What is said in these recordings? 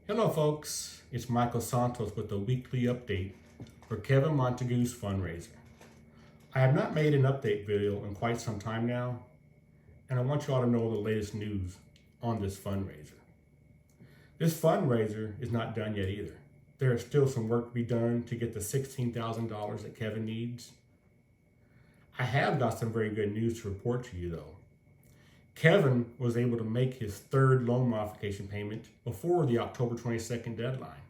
Hello folks, it's Michael Santos with a weekly update for Kevin Montague's fundraiser. I have not made an update video in quite some time now, and I want you all to know the latest news on this fundraiser. This fundraiser is not done yet either. There is still some work to be done to get the $16,000 that Kevin needs. I have got some very good news to report to you though. Kevin was able to make his third loan modification payment before the October 22nd deadline.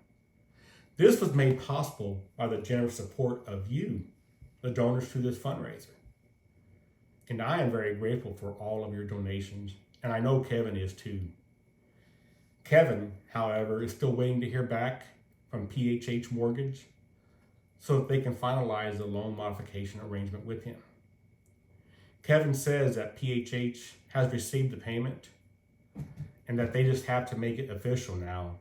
This was made possible by the generous support of you, the donors to this fundraiser. And I am very grateful for all of your donations, and I know Kevin is too. Kevin, however, is still waiting to hear back from PHH Mortgage so that they can finalize the loan modification arrangement with him. Kevin says that PHH has received the payment and that they just have to make it official now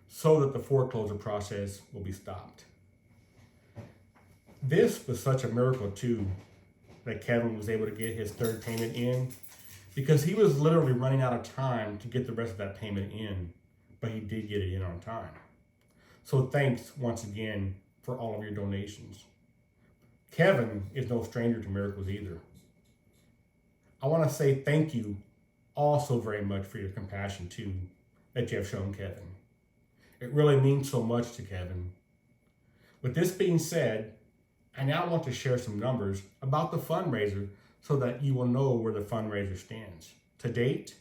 so that the foreclosure process will be stopped. This was such a miracle too that Kevin was able to get his third payment in because he was literally running out of time to get the rest of that payment in, but he did get it in on time. So thanks once again for all of your donations. Kevin is no stranger to miracles either. I want to say thank you also very much for your compassion too that you have shown Kevin. It really means so much to Kevin. With this being said, I now want to share some numbers about the fundraiser so that you will know where the fundraiser stands. To date,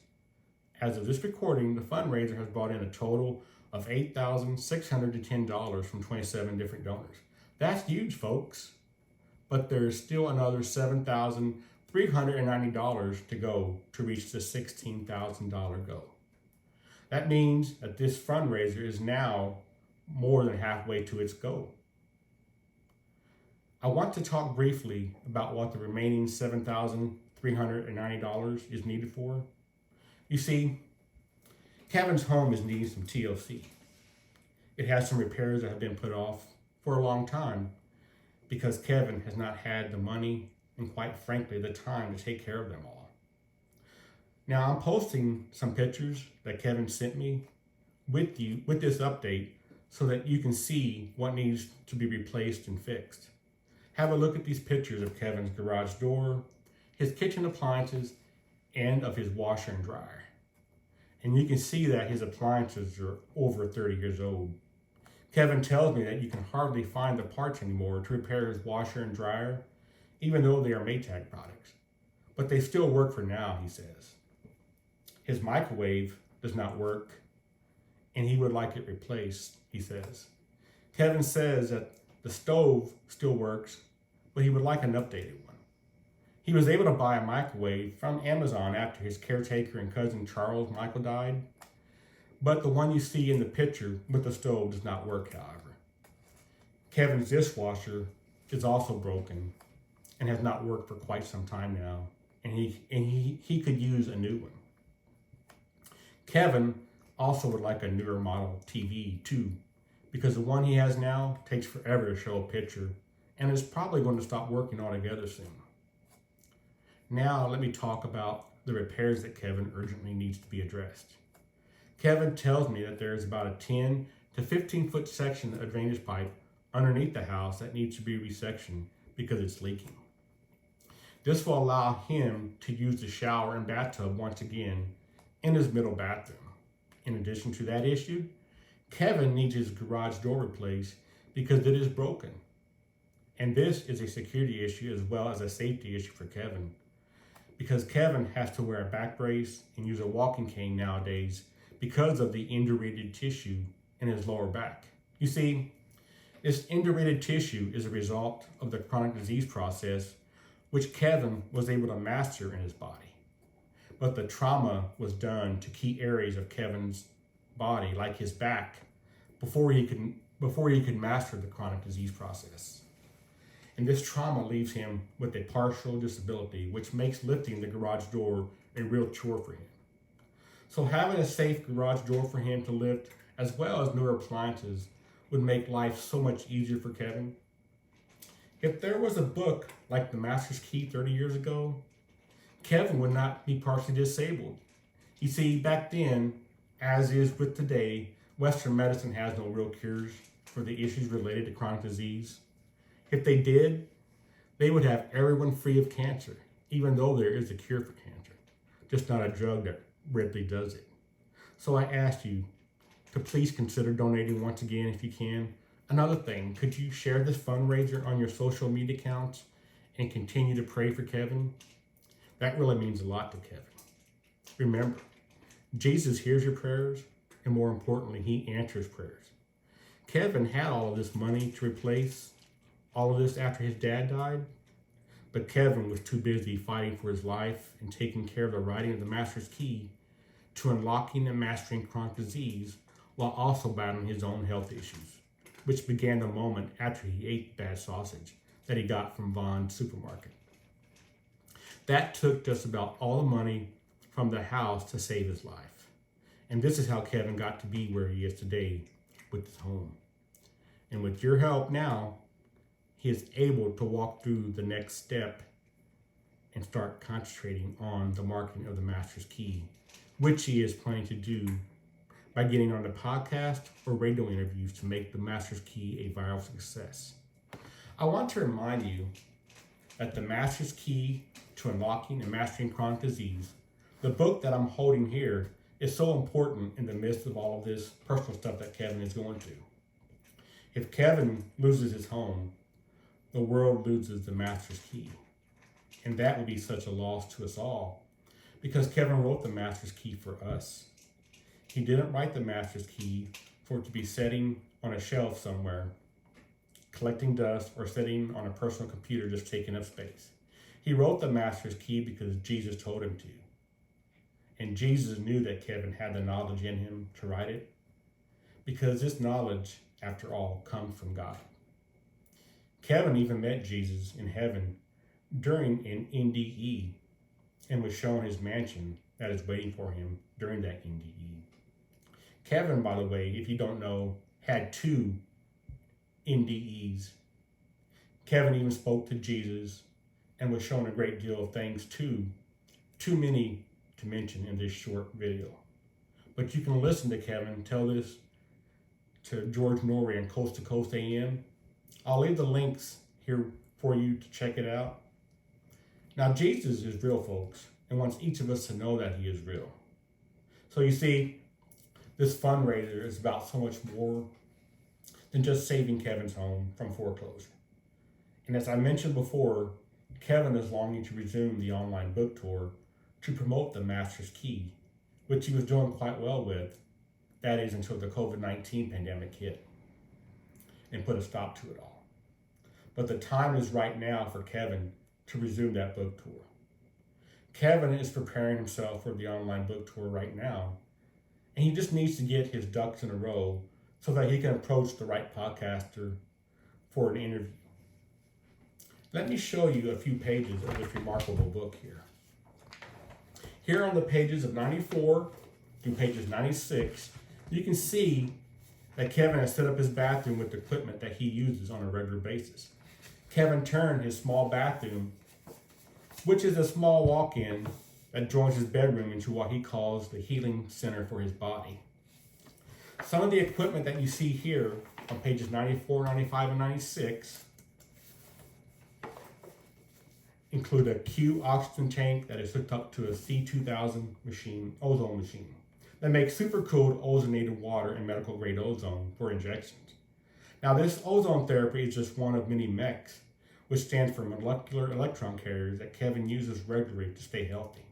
as of this recording, the fundraiser has brought in a total of $8,610 from 27 different donors. That's huge, folks. But there's still another $7,390 to go to reach the $16,000 goal. That means that this fundraiser is now more than halfway to its goal. I want to talk briefly about what the remaining $7,390 is needed for. You see, Kevin's home is needing some TLC. It has some repairs that have been put off for a long time because Kevin has not had the money and quite frankly the time to take care of them all. Now I'm posting some pictures that Kevin sent me with this update so that you can see what needs to be replaced and fixed. Have a look at these pictures of Kevin's garage door, his kitchen appliances, and of his washer and dryer. And you can see that his appliances are over 30 years old. Kevin tells me that you can hardly find the parts anymore to repair his washer and dryer, even though they are Montague products. But they still work for now, he says. His microwave does not work, and he would like it replaced, he says. Kevin says that the stove still works, but he would like an updated one. He was able to buy a microwave from Amazon after his caretaker and cousin Charles Michael died, but the one you see in the picture with the stove does not work, however. Kevin's dishwasher is also broken and has not worked for quite some time now, and he could use a new one. Kevin also would like a newer model TV too, because the one he has now takes forever to show a picture and is probably going to stop working altogether soon. Now let me talk about the repairs that Kevin urgently needs to be addressed. Kevin tells me that there is about a 10 to 15 foot section of drainage pipe underneath the house that needs to be resectioned because it's leaking. This will allow him to use the shower and bathtub once again in his middle bathroom. In addition to that issue, Kevin needs his garage door replaced because it is broken. And this is a security issue as well as a safety issue for Kevin, because Kevin has to wear a back brace and use a walking cane nowadays because of the indurated tissue in his lower back. You see, this indurated tissue is a result of the chronic disease process which Kevin was able to master in his body. But the trauma was done to key areas of Kevin's body, like his back, before he could master the chronic disease process. And this trauma leaves him with a partial disability, which makes lifting the garage door a real chore for him. So having a safe garage door for him to lift, as well as newer appliances, would make life so much easier for Kevin. If there was a book like The Master's Key 30 years ago, Kevin would not be partially disabled. You see, back then, As is with today, Western medicine has no real cures for the issues related to chronic disease. If they did, they would have everyone free of cancer, even though there is a cure for cancer, just not a drug that readily does it. So I ask you to please consider donating once again if you can. Another thing, could you share this fundraiser on your social media accounts and continue to pray for Kevin? That really means a lot to Kevin. Remember, Jesus hears your prayers, and more importantly, he answers prayers. Kevin had all of this money to replace all of this after his dad died, but Kevin was too busy fighting for his life and taking care of the writing of the Master's Key to unlocking and mastering chronic disease while also battling his own health issues, which began the moment after he ate bad sausage that he got from Vaughn's supermarket. That took just about all the money from the house to save his life. And this is how Kevin got to be where he is today with his home. And with your help now, he is able to walk through the next step and start concentrating on the marketing of the Master's Key, which he is planning to do by getting on the podcast or radio interviews to make the Master's Key a viral success. I want to remind you that the Master's Key to Unlocking and Mastering Chronic Disease, the book that I'm holding here, is so important in the midst of all of this personal stuff that Kevin is going through. If Kevin loses his home, the world loses the Master's Key. And that would be such a loss to us all, because Kevin wrote the Master's Key for us. He didn't write the Master's Key for it to be sitting on a shelf somewhere, collecting dust, or sitting on a personal computer just taking up space. He wrote the Master's Key because Jesus told him to. And Jesus knew that Kevin had the knowledge in him to write it, because this knowledge, after all, comes from God. Kevin even met Jesus in heaven during an NDE and was shown his mansion that is waiting for him during that NDE. Kevin, by the way, if you don't know, had 2 NDEs. Kevin even spoke to Jesus and was shown a great deal of things too many to mention in this short video. But you can listen to Kevin tell this to George Noory and Coast to Coast AM. I'll leave the links here for you to check it out. Now, Jesus is real, folks, and wants each of us to know that he is real. So you see, this fundraiser is about so much more than just saving Kevin's home from foreclosure. And as I mentioned before, Kevin is longing to resume the online book tour to promote the Master's Key, which he was doing quite well with. That is until the COVID-19 pandemic hit and put a stop to it all. But the time is right now for Kevin to resume that book tour. Kevin is preparing himself for the online book tour right now, and he just needs to get his ducks in a row so that he can approach the right podcaster for an interview. Let me show you a few pages of this remarkable book here. Here on the pages of 94 through pages 96, you can see that Kevin has set up his bathroom with the equipment that he uses on a regular basis. Kevin turned his small bathroom, which is a small walk-in that joins his bedroom, into what he calls the healing center for his body. Some of the equipment that you see here on pages 94, 95, and 96 include a Q oxygen tank that is hooked up to a C2000 ozone machine that makes super cooled ozonated water and medical grade ozone for injections. Now, this ozone therapy is just one of many MECs, which stands for molecular electron carriers, that Kevin uses regularly to stay healthy.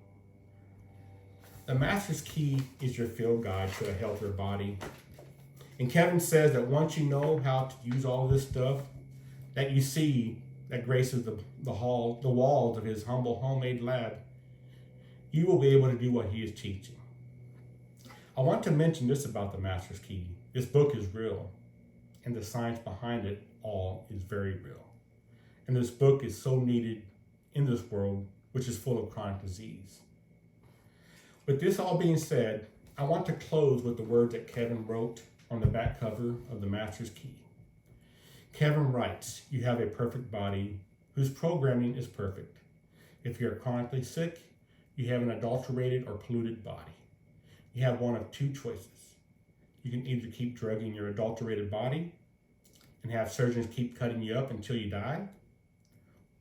The Master's Key is your field guide to a healthier body. And Kevin says that once you know how to use all of this stuff that you see that graces the walls of his humble homemade lab, you will be able to do what he is teaching. I want to mention this about the Master's Key. This book is real, and the science behind it all is very real. And this book is so needed in this world, which is full of chronic disease. With this all being said, I want to close with the words that Kevin wrote on the back cover of the Master's Key. Kevin writes, "You have a perfect body whose programming is perfect. If you're chronically sick, you have an adulterated or polluted body. you have one of two choices. You can either keep drugging your adulterated body and have surgeons keep cutting you up until you die,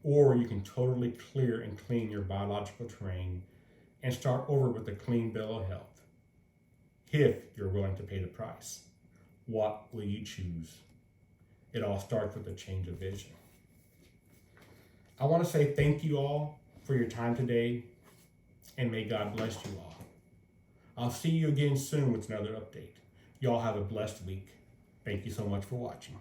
or you can totally clear and clean your biological terrain and start over with a clean bill of health. If you're willing to pay the price, what will you choose? It all starts with a change of vision. I want to say thank you all for your time today, and may God bless you all. I'll see you again soon with another update. Y'all have a blessed week. Thank you so much for watching.